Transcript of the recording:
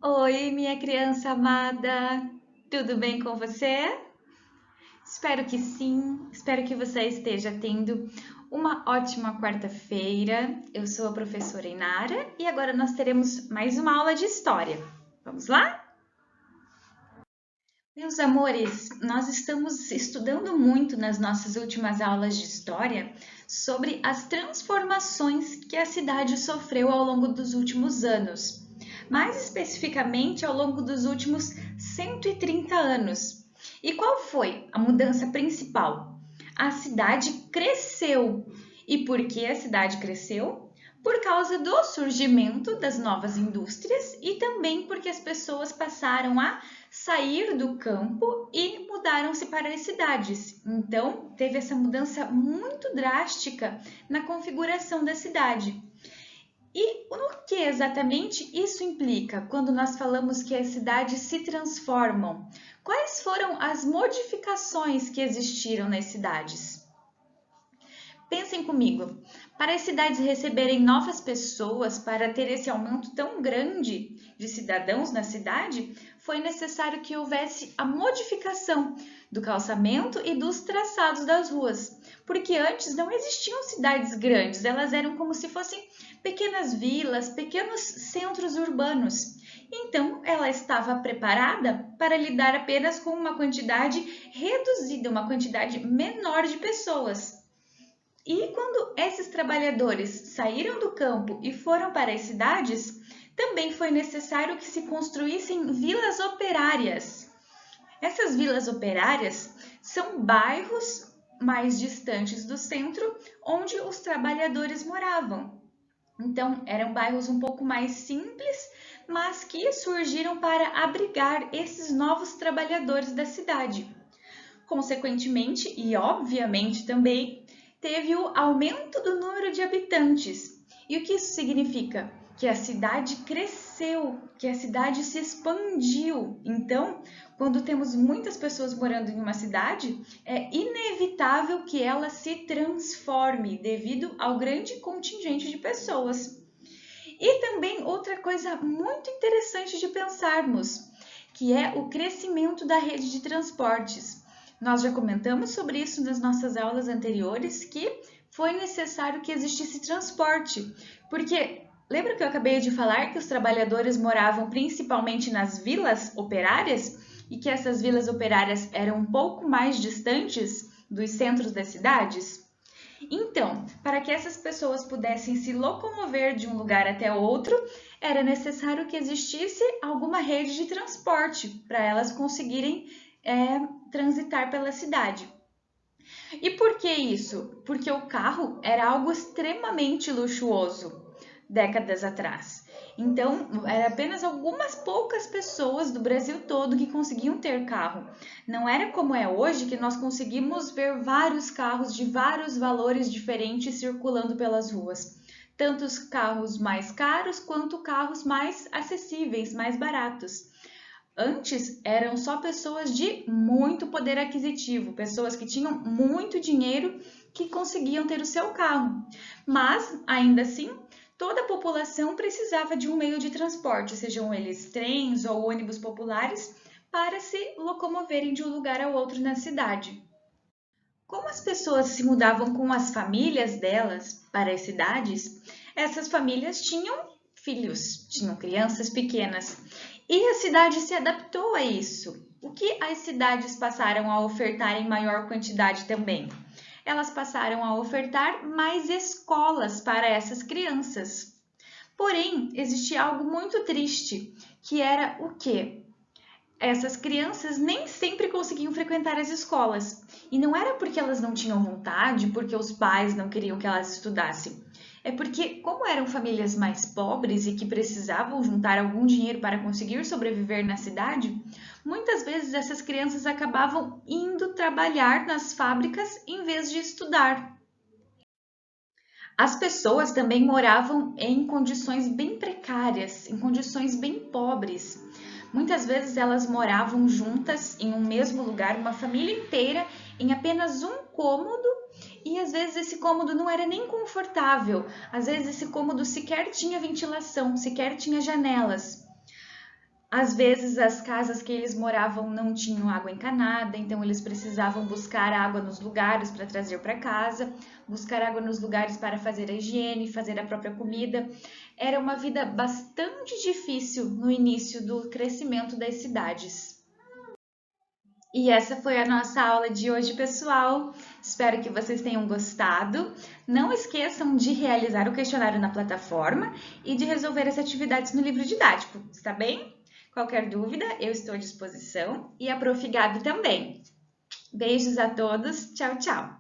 Oi, minha criança amada, tudo bem com você? Espero que sim, espero que você esteja tendo uma ótima quarta-feira. Eu sou a professora Inara e agora nós teremos mais uma aula de história. Vamos lá? Meus amores, nós estamos estudando muito nas nossas últimas aulas de história sobre as transformações que a cidade sofreu ao longo dos últimos anos, mais especificamente ao longo dos últimos 130 anos. E qual foi a mudança principal? A cidade cresceu. E por que a cidade cresceu? Por causa do surgimento das novas indústrias e também porque as pessoas passaram a sair do campo e mudaram-se para as cidades. Então, teve essa mudança muito drástica na configuração da cidade. E no que exatamente isso implica quando nós falamos que as cidades se transformam? Quais foram as modificações que existiram nas cidades? Pensem comigo, para as cidades receberem novas pessoas, para ter esse aumento tão grande de cidadãos na cidade, foi necessário que houvesse a modificação do calçamento e dos traçados das ruas, porque antes não existiam cidades grandes, elas eram como se fossem pequenas vilas, pequenos centros urbanos. Então, ela estava preparada para lidar apenas com uma quantidade reduzida, uma quantidade menor de pessoas. E quando esses trabalhadores saíram do campo e foram para as cidades, também foi necessário que se construíssem vilas operárias. Essas vilas operárias são bairros mais distantes do centro onde os trabalhadores moravam. Então, eram bairros um pouco mais simples, mas que surgiram para abrigar esses novos trabalhadores da cidade. Consequentemente, e obviamente também, teve o aumento do número de habitantes. E o que isso significa? Que a cidade cresceu, que a cidade se expandiu. Então, quando temos muitas pessoas morando em uma cidade, é inevitável que ela se transforme devido ao grande contingente de pessoas. E também outra coisa muito interessante de pensarmos, que é o crescimento da rede de transportes. Nós já comentamos sobre isso nas nossas aulas anteriores, que foi necessário que existisse transporte, porque lembra que eu acabei de falar que os trabalhadores moravam principalmente nas vilas operárias e que essas vilas operárias eram um pouco mais distantes dos centros das cidades? Então, para que essas pessoas pudessem se locomover de um lugar até outro, era necessário que existisse alguma rede de transporte para elas conseguirem transitar pela cidade. E por que isso? Porque o carro era algo extremamente luxuoso décadas atrás. Então, era apenas algumas poucas pessoas do Brasil todo que conseguiam ter carro. Não era como é hoje, que nós conseguimos ver vários carros de vários valores diferentes circulando pelas ruas. Tanto os carros mais caros quanto carros mais acessíveis, mais baratos. Antes eram só pessoas de muito poder aquisitivo, pessoas que tinham muito dinheiro que conseguiam ter o seu carro. Mas, ainda assim, toda a população precisava de um meio de transporte, sejam eles trens ou ônibus populares, para se locomoverem de um lugar ao outro na cidade. Como as pessoas se mudavam com as famílias delas para as cidades, essas famílias tinham filhos, tinham crianças pequenas. E a cidade se adaptou a isso. O que as cidades passaram a ofertar em maior quantidade também? Elas passaram a ofertar mais escolas para essas crianças. Porém, existia algo muito triste, que era o quê? Essas crianças nem sempre conseguiam frequentar as escolas. E não era porque elas não tinham vontade, porque os pais não queriam que elas estudassem. É porque, como eram famílias mais pobres e que precisavam juntar algum dinheiro para conseguir sobreviver na cidade, muitas vezes essas crianças acabavam indo trabalhar nas fábricas em vez de estudar. As pessoas também moravam em condições bem precárias, em condições bem pobres. Muitas vezes elas moravam juntas em um mesmo lugar, uma família inteira, em apenas um cômodo, e às vezes esse cômodo não era nem confortável, às vezes esse cômodo sequer tinha ventilação, sequer tinha janelas. Às vezes as casas que eles moravam não tinham água encanada, então eles precisavam buscar água nos lugares para trazer para casa, buscar água nos lugares para fazer a higiene, fazer a própria comida. Era uma vida bastante difícil no início do crescimento das cidades. E essa foi a nossa aula de hoje, pessoal. Espero que vocês tenham gostado. Não esqueçam de realizar o questionário na plataforma e de resolver as atividades no livro didático, está bem? Qualquer dúvida, eu estou à disposição e a Prof. Gabi também. Beijos a todos, tchau, tchau!